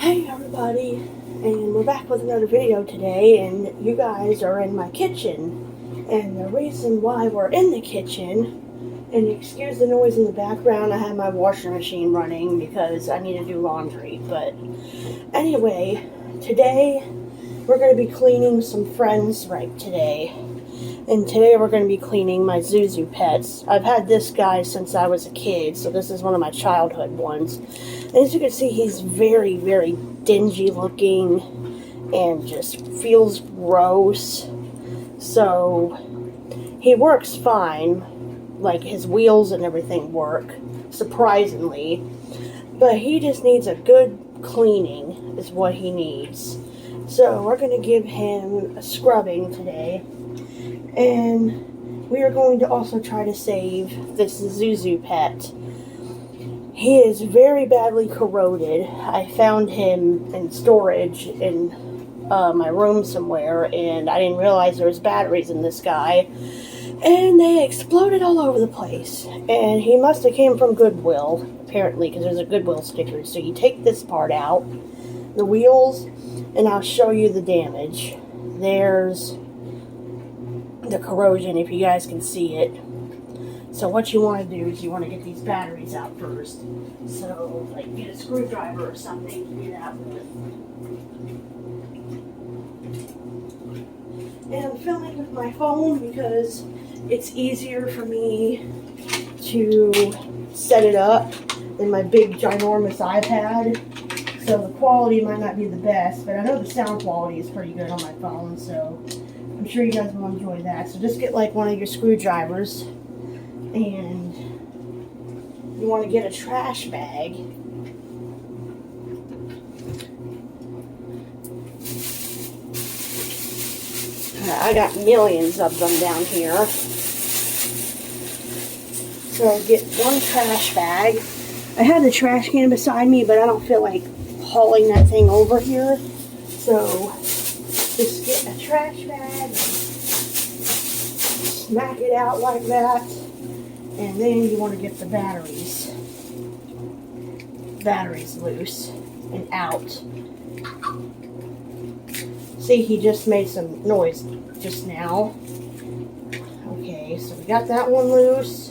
Hey everybody, and we're back with another video today, and you guys are in my kitchen. And the reason why we're in the kitchen, and excuse the noise in the background, I have my washing machine running because I need to do laundry. But anyway, today we're going to be cleaning some friends right today. And today we're going to be cleaning my Zuzu pets. I've had this guy since I was a kid, so this is one of my childhood ones. And as you can see, he's very, very dingy looking and just feels gross. So he works fine, like his wheels and everything work, surprisingly. But he just needs a good cleaning is what he needs. So we're going to give him a scrubbing today. And we are going to also try to save this Zuzu pet. He is very badly corroded. I found him in storage in my room somewhere, and I didn't realize there was batteries in this guy. And they exploded all over the place. And he must have came from Goodwill, apparently, because there's a Goodwill sticker. So you take this part out, the wheels, and I'll show you the damage. There's the corrosion, if you guys can see it. So what you want to do is you want to get these batteries out first. So, like, get a screwdriver or something to do that with. And I'm filming with my phone because it's easier for me to set it up than my big ginormous iPad. So the quality might not be the best, but I know the sound quality is pretty good on my phone, so I'm sure you guys will enjoy that. So just get like one of your screwdrivers, and you want to get a trash bag. I got millions of them down here. So get one trash bag. I had the trash can beside me, but I don't feel like hauling that thing over here. So just get a trash bag, smack it out like that, and then you want to get the batteries loose and out. See, he just made some noise just now. Okay, so we got that one loose,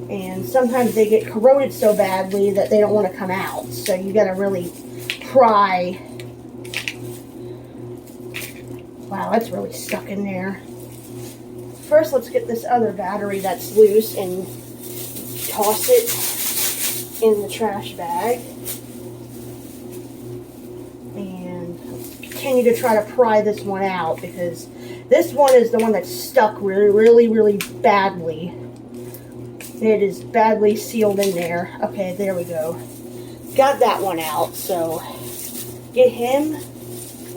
and sometimes they get corroded so badly that they don't want to come out, so you got to really pry. Wow, that's really stuck in there. First, let's get this other battery that's loose and toss it in the trash bag. And continue to try to pry this one out, because this one is the one that's stuck really, really badly. It is badly sealed in there. Okay, there we go. Got that one out, so get him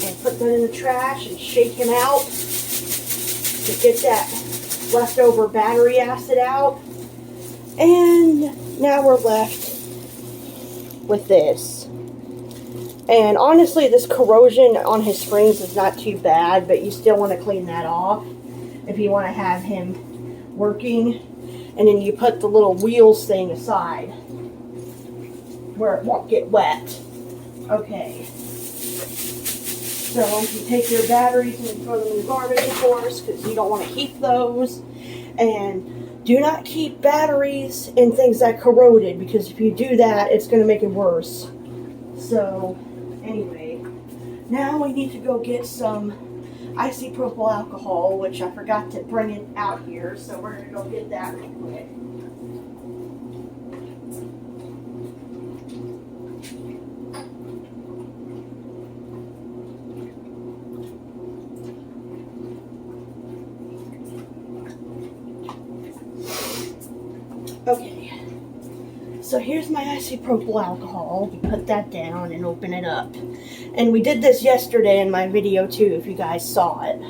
and put that in the trash and shake him out to get that leftover battery acid out. And now we're left with this. And honestly, this corrosion on his springs is not too bad, but you still want to clean that off if you want to have him working. And then you put the little wheels thing aside where it won't get wet. Okay. So you take your batteries and you throw them in the garbage, of course, because you don't want to keep those. And do not keep batteries in things that corroded, because if you do that, it's going to make it worse. So anyway, now we need to go get some isopropyl alcohol, which I forgot to bring it out here, so we're going to go get that real quick. Okay, so here's my isopropyl alcohol. You put that down and open it up. And we did this yesterday in my video too, if you guys saw it.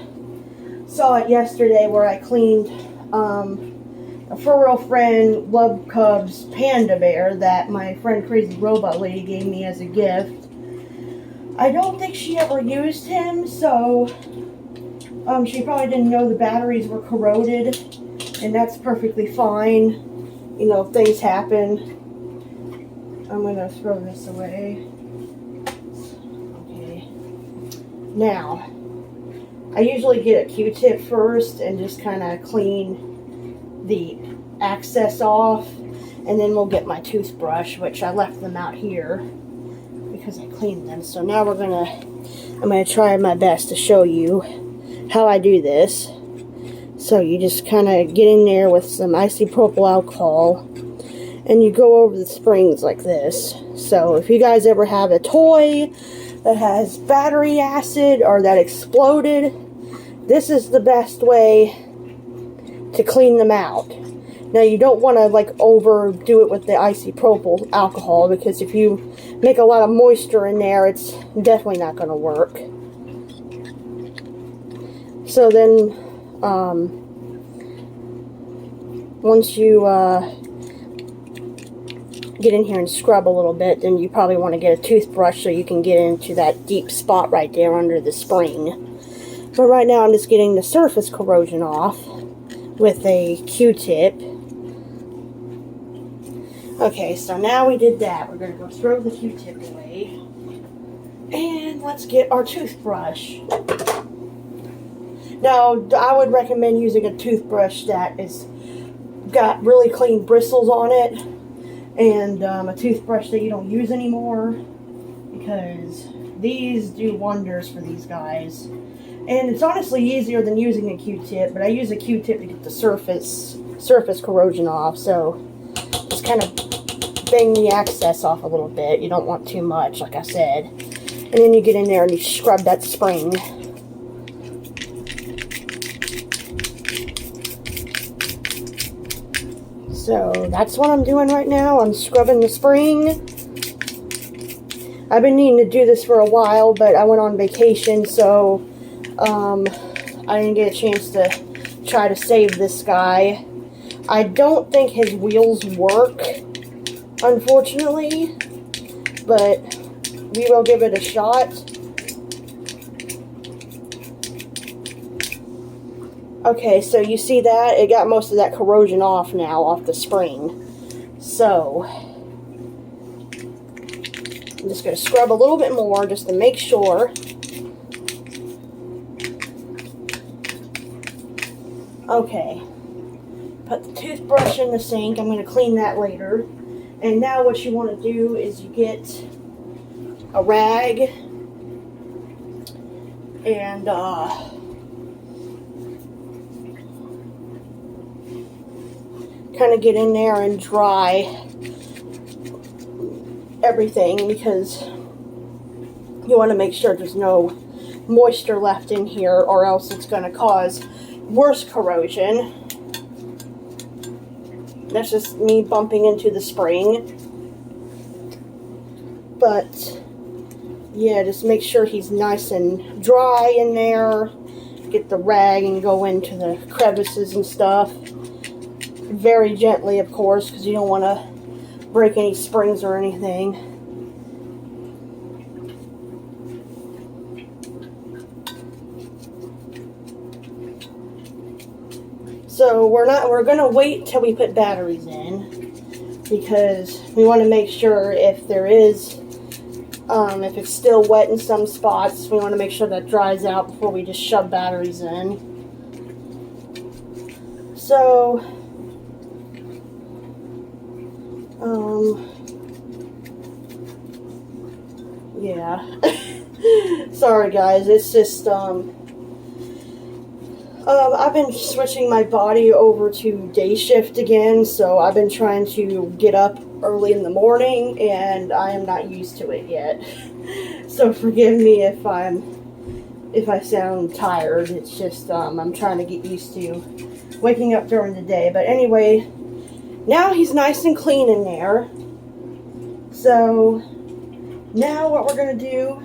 Saw it yesterday where I cleaned a furry friend Love Cub's panda bear that my friend Crazy Robot Lady gave me as a gift. I don't think she ever used him, so she probably didn't know the batteries were corroded, and that's perfectly fine. You know, things happen. I'm going to throw this away. Now, I usually get a Q-tip first and just kind of clean the excess off, and then we'll get my toothbrush, which I left them out here because I cleaned them. So now I'm gonna try my best to show you how I do this. So you just kind of get in there with some isopropyl alcohol, and you go over the springs like this. So if you guys ever have a toy that has battery acid or that exploded, this is the best way to clean them out. Now you don't want to like overdo it with the isopropyl alcohol, because if you make a lot of moisture in there, it's definitely not going to work. So then once you get in here and scrub a little bit, then you probably want to get a toothbrush so you can get into that deep spot right there under the spring. But right now I'm just getting the surface corrosion off with a Q-tip. Okay, so now we did that. We're going to go throw the Q-tip away. And let's get our toothbrush. Now, I would recommend using a toothbrush that is got really clean bristles on it, and a toothbrush that you don't use anymore, because these do wonders for these guys. And it's honestly easier than using a Q-tip, but I use a Q-tip to get the surface corrosion off. So just kind of bang the excess off a little bit. You don't want too much, like I said. And then you get in there and you scrub that spring. So that's what I'm doing right now. I'm scrubbing the spring. I've been needing to do this for a while, but I went on vacation, so I didn't get a chance to try to save this guy. I don't think his wheels work, unfortunately, but we will give it a shot. Okay, so you see that? It got most of that corrosion off now, off the spring. So, I'm just going to scrub a little bit more just to make sure. Okay, put the toothbrush in the sink. I'm going to clean that later. And now what you want to do is you get a rag and kind of get in there and dry everything, because you want to make sure there's no moisture left in here, or else it's going to cause worse corrosion. That's just me bumping into the spring. But yeah, just make sure he's nice and dry in there. Get the rag and go into the crevices and stuff. Very gently, of course, because you don't want to break any springs or anything. So we're going to wait till we put batteries in, because we want to make sure if there is, if it's still wet in some spots, we want to make sure that dries out before we just shove batteries in. So, yeah. Sorry guys, it's just, I've been switching my body over to day shift again, so I've been trying to get up early in the morning, and I am not used to it yet. So forgive me if I sound tired. It's just I'm trying to get used to waking up during the day. But anyway, now he's nice and clean in there. So now what we're gonna do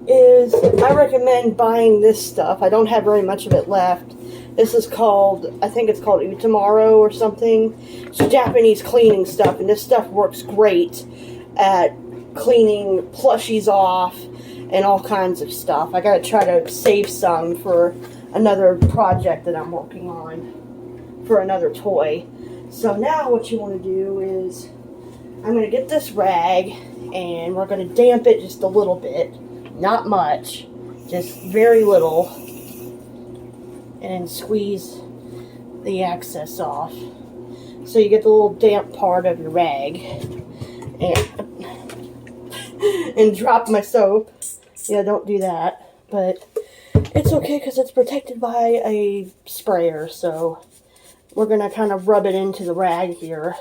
is, I recommend buying this stuff. I don't have very much of it left. This is called, I think it's called Utamaro or something. It's Japanese cleaning stuff, and this stuff works great at cleaning plushies off and all kinds of stuff. I gotta try to save some for another project that I'm working on for another toy. So now what you want to do is, I'm going to get this rag and we're going to damp it just a little bit, not much, Just very little. And squeeze the excess off. So you get the little damp part of your rag. And drop my soap. Yeah, don't do that. But it's okay because it's protected by a sprayer. So we're going to kind of rub it into the rag here.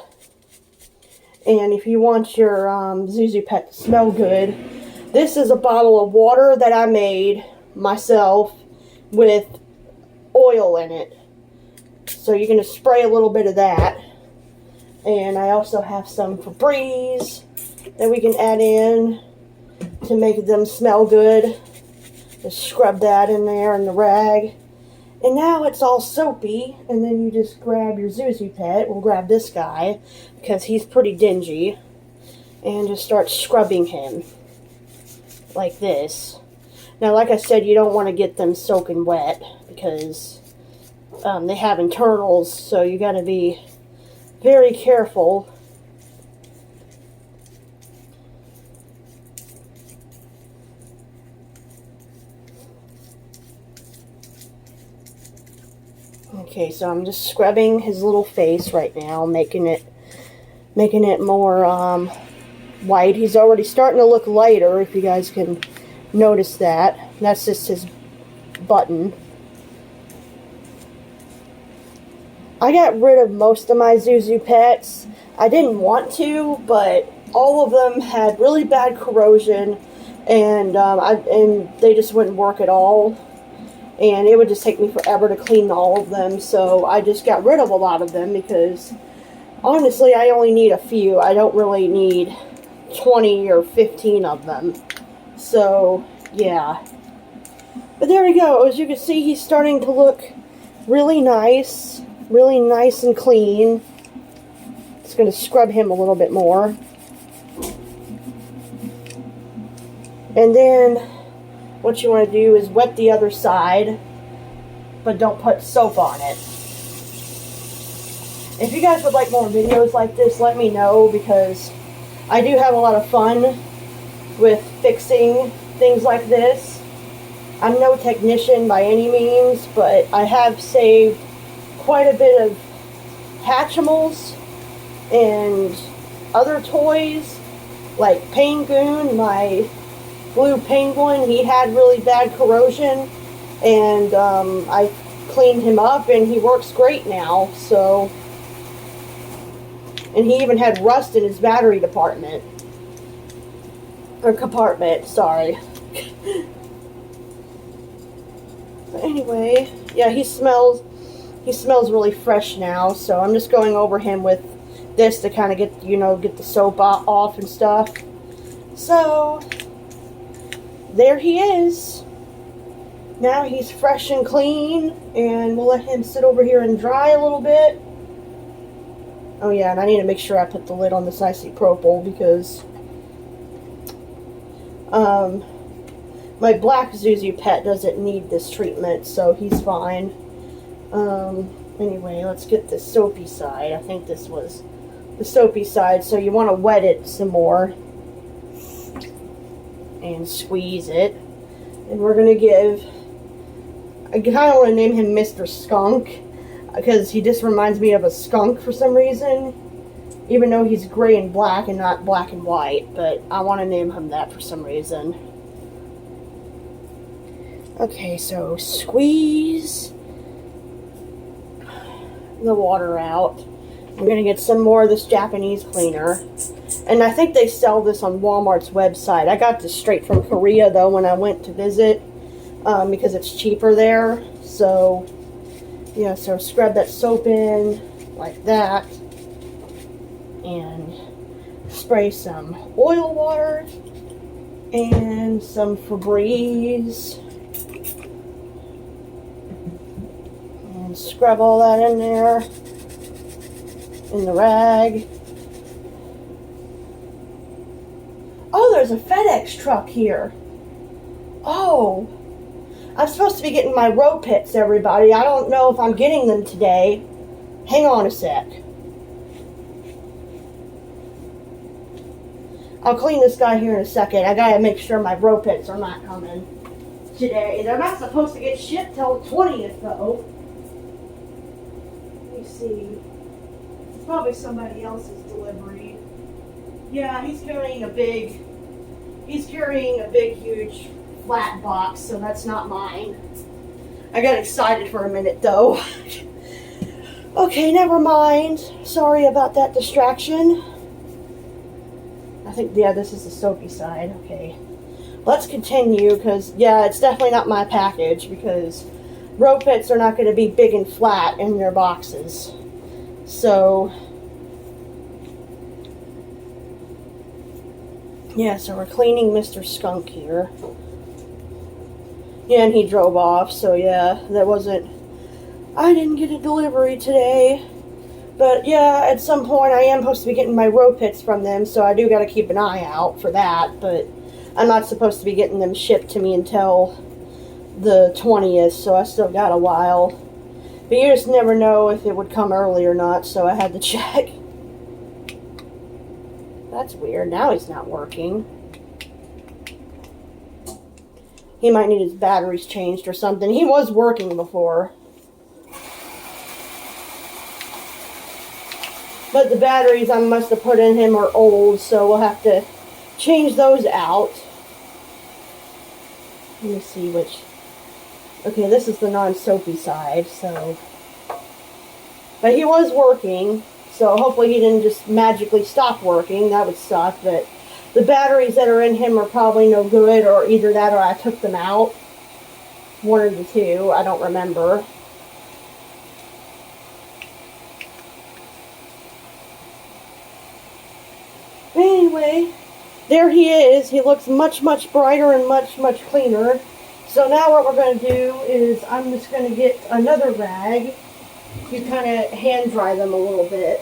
And if you want your Zuzu Pet to smell good, this is a bottle of water that I made myself with oil in it. So you're going to spray a little bit of that. And I also have some Febreze that we can add in to make them smell good. Just scrub that in there in the rag. And now it's all soapy, and then you just grab your Zuzu Pet. We'll grab this guy, because he's pretty dingy, and just start scrubbing him, like this. Now, like I said, you don't want to get them soaking wet, because they have internals, so you got to be very careful. Okay, so I'm just scrubbing his little face right now, making it more white. He's already starting to look lighter, if you guys can notice that. That's just his button. I got rid of most of my Zuzu Pets. I didn't want to, but all of them had really bad corrosion, and they just wouldn't work at all. And it would just take me forever to clean all of them, so I just got rid of a lot of them because, honestly, I only need a few. I don't really need 20 or 15 of them. So, yeah. But there we go. As you can see, he's starting to look really nice and clean. Just going to scrub him a little bit more. And then what you want to do is wet the other side, but don't put soap on it. If you guys would like more videos like this, let me know, because I do have a lot of fun with fixing things like this. I'm no technician by any means, but I have saved quite a bit of Hatchimals and other toys, like Penguin, my blue penguin. He had really bad corrosion, and I cleaned him up, and he works great now. So, and he even had rust in his battery compartment, sorry. But anyway, yeah, he smells really fresh now. So I'm just going over him with this to kind of get the soap off and stuff. So there he is. Now he's fresh and clean, and we'll let him sit over here and dry a little bit. Oh yeah, and I need to make sure I put the lid on this isopropyl, because my black Zuzu Pet doesn't need this treatment, so he's fine. Anyway, let's get the soapy side. I think this was the soapy side, so you want to wet it some more and squeeze it. And we're going to I kind of want to name him Mr. Skunk, because he just reminds me of a skunk for some reason, even though he's gray and black and not black and white, but I want to name him that for some reason. Okay, so squeeze the water out. I'm going to get some more of this Japanese cleaner. And I think they sell this on Walmart's website. I got this straight from Korea, though, when I went to visit, because it's cheaper there. So, yeah, so scrub that soap in like that. And spray some oil water and some Febreze. And scrub all that in there in the rag. Oh, there's a FedEx truck here. Oh, I'm supposed to be getting my row pits, everybody. I don't know if I'm getting them today. Hang on a sec. I'll clean this guy here in a second. I gotta make sure my row pits are not coming. today. They're not supposed to get shipped till the 20th, though. Let me see. It's probably somebody else's delivery. Yeah, he's carrying a big, huge flat box, so that's not mine. I got excited for a minute, though. Okay, never mind. Sorry about that distraction. I think, yeah, this is the soapy side. Okay. Let's continue, because, yeah, it's definitely not my package, because row pits are not going to be big and flat in their boxes. So, yeah, so we're cleaning Mr. Skunk here. Yeah, and he drove off, so yeah, that wasn't... I didn't get a delivery today. But yeah, at some point I am supposed to be getting my row pits from them, so I do got to keep an eye out for that. But I'm not supposed to be getting them shipped to me until the 20th, so I still got a while. But you just never know if it would come early or not, so I had to check. That's weird. Now he's not working. He might need his batteries changed or something. He was working before. But the batteries I must have put in him are old, so we'll have to change those out. Let me see which... Okay, this is the non-soapy side, so... But he was working, so hopefully he didn't just magically stop working. That would suck, but the batteries that are in him are probably no good, or either that or I took them out. One of the two, I don't remember. Anyway, there he is. He looks much, much brighter and much, much cleaner. So now what we're going to do is I'm just going to get another rag to kind of hand dry them a little bit.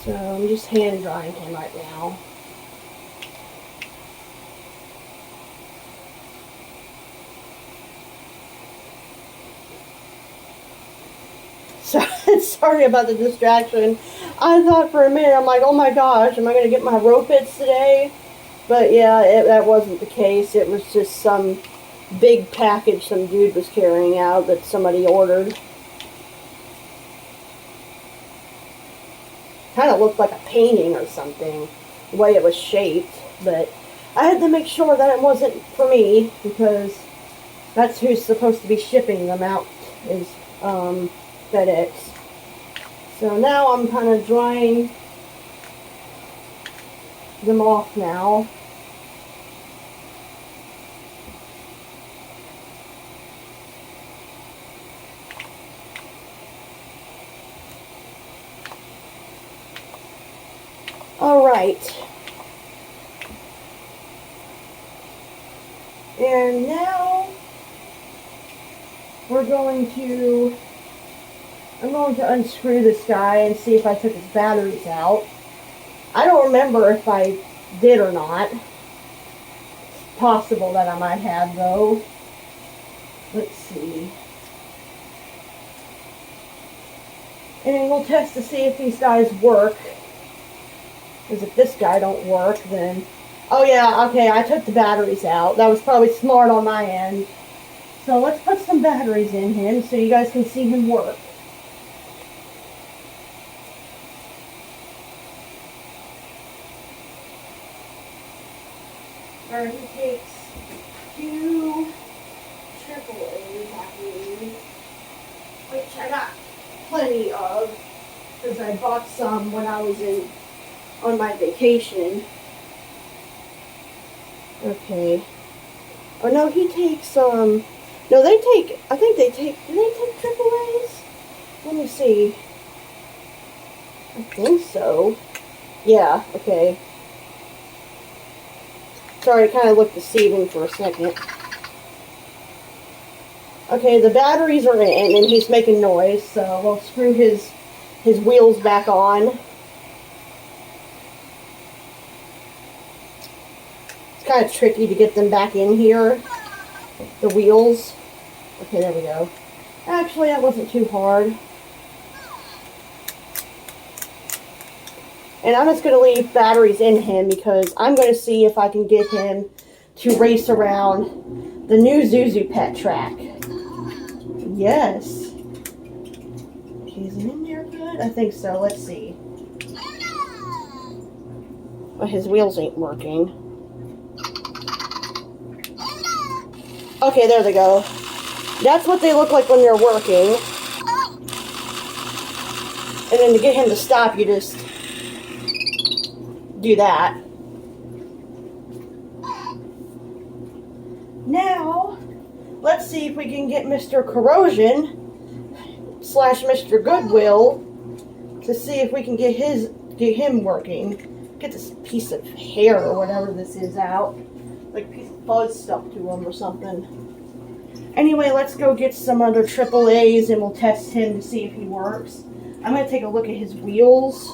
So I'm just hand drying him right now. So, sorry about the distraction. I thought for a minute, I'm like, oh my gosh, am I going to get my row pits today? But yeah, that wasn't the case. It was just some big package some dude was carrying out that somebody ordered. Kind of looked like a painting or something, the way it was shaped. But I had to make sure that it wasn't for me, because that's who's supposed to be shipping them out, is FedEx. So now I'm kind of drying them off now. Alright. And now I'm going to unscrew this guy and see if I took his batteries out. I don't remember if I did or not. It's possible that I might have, though. Let's see. And we'll test to see if these guys work. Because if this guy don't work, then... Oh yeah, okay, I took the batteries out. That was probably smart on my end. So let's put some batteries in him so you guys can see him work. Or he takes 2 AAAs, I believe, which I got plenty of, because I bought some when I was on my vacation. Okay. Oh no, he takes, no, they take, I think they take, do they take AAAs? Let me see. I think so. Yeah, okay. Sorry, it kind of looked deceiving for a second. Okay, the batteries are in, and he's making noise, so we'll screw his wheels back on. It's kind of tricky to get them back in here, the wheels. Okay, there we go. Actually, that wasn't too hard. And I'm just going to leave batteries in him because I'm going to see if I can get him to race around the new Zuzu pet track. Yes. Is he in there good? I think so. Let's see. Well, his wheels ain't working. Okay, there they go. That's what they look like when they're working. And then to get him to stop, you just do that. Now, let's see if we can get Mr. Corrosion / Mr. Goodwill to see if we can get him working. Get this piece of hair or whatever this is out. Like a piece of fuzz stuck to him or something. Anyway, let's go get some other AAAs and we'll test him to see if he works. I'm going to take a look at his wheels.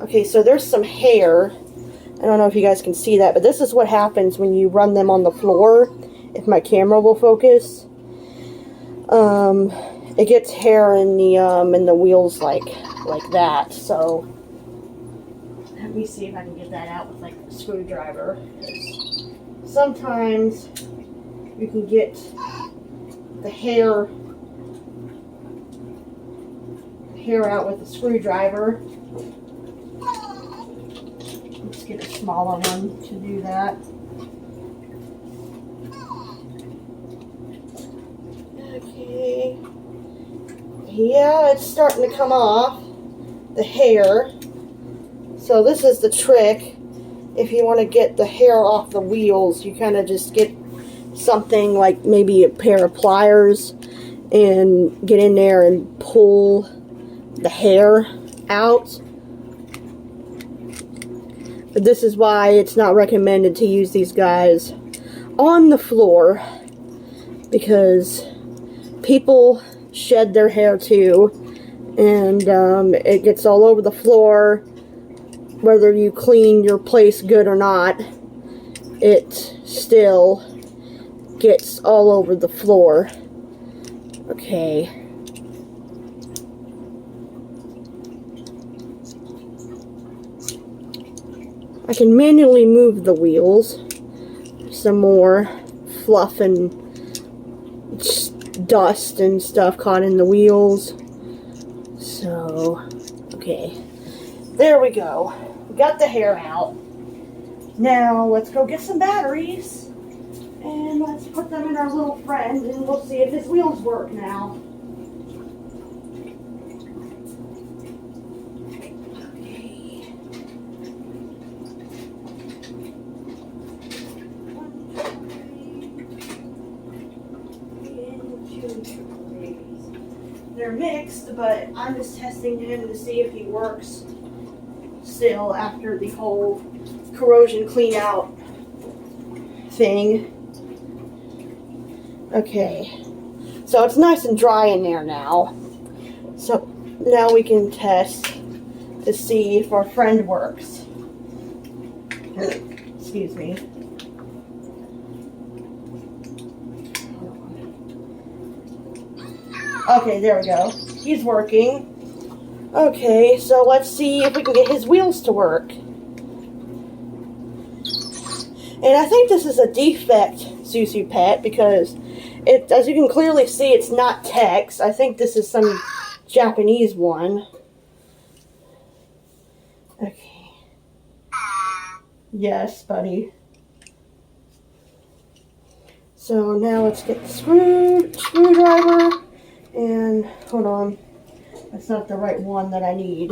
Okay, so there's some hair. I don't know if you guys can see that, but this is what happens when you run them on the floor. If my camera will focus. It gets hair in the wheels like that. So let me see if I can get that out with like a screwdriver. Sometimes you can get the hair out with a screwdriver. Let's get a smaller one to do that. Okay. Yeah, it's starting to come off, the hair. So this is the trick. If you want to get the hair off the wheels, you kind of just get something like maybe a pair of pliers and get in there and pull the hair out. But this is why it's not recommended to use these guys on the floor, because people shed their hair too, and it gets all over the floor. Whether you clean your place good or not, it still gets all over the floor. Okay. I can manually move the wheels. Some more fluff and dust and stuff caught in the wheels. So, okay. There we go. We got the hair out. Now, let's go get some batteries. And let's put them in our little friend and we'll see if his wheels work now. They're mixed, but I'm just testing him to see if he works still after the whole corrosion clean out thing. Okay, so it's nice and dry in there now. So now we can test to see if our friend works. Excuse me. Okay, there we go. He's working. Okay, so let's see if we can get his wheels to work. And I think this is a defect Zuzu pet because it, as you can clearly see, it's not text. I think this is some Japanese one. Okay. Yes, buddy. So now let's get the screwdriver. And, hold on, that's not the right one that I need.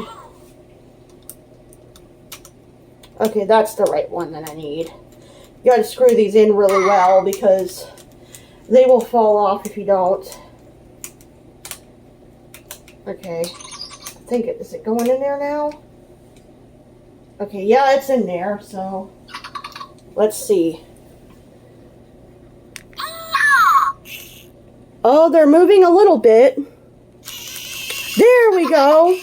Okay, that's the right one that I need. You gotta screw these in really well because they will fall off if you don't. Okay, I think is it going in there now? Okay, yeah, it's in there, so let's see. Oh, they're moving a little bit. There we go.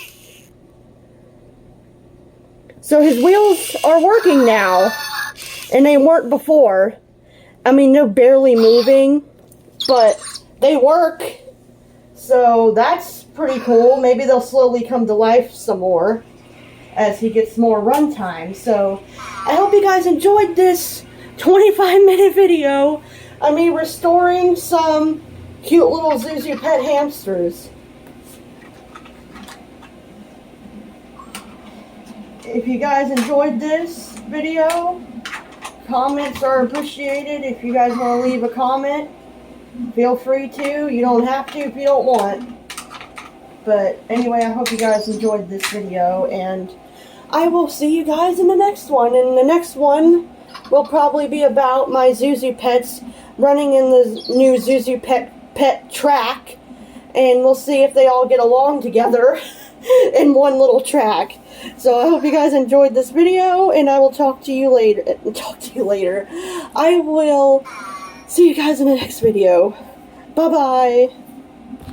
So his wheels are working now. And they weren't before. I mean, they're barely moving. But they work. So that's pretty cool. Maybe they'll slowly come to life some more. as he gets more run time. So I hope you guys enjoyed this 25-minute video of me restoring some cute little Zuzu pet hamsters. If you guys enjoyed this video, comments are appreciated. If you guys want to leave a comment, feel free to. You don't have to if you don't want. But anyway, I hope you guys enjoyed this video, and I will see you guys in the next one. And the next one will probably be about my Zuzu pets running in the new Zuzu pet track, and we'll see if they all get along together in one little track. So I hope you guys enjoyed this video, and I will talk to you later. I will see you guys in the next video. Bye-bye.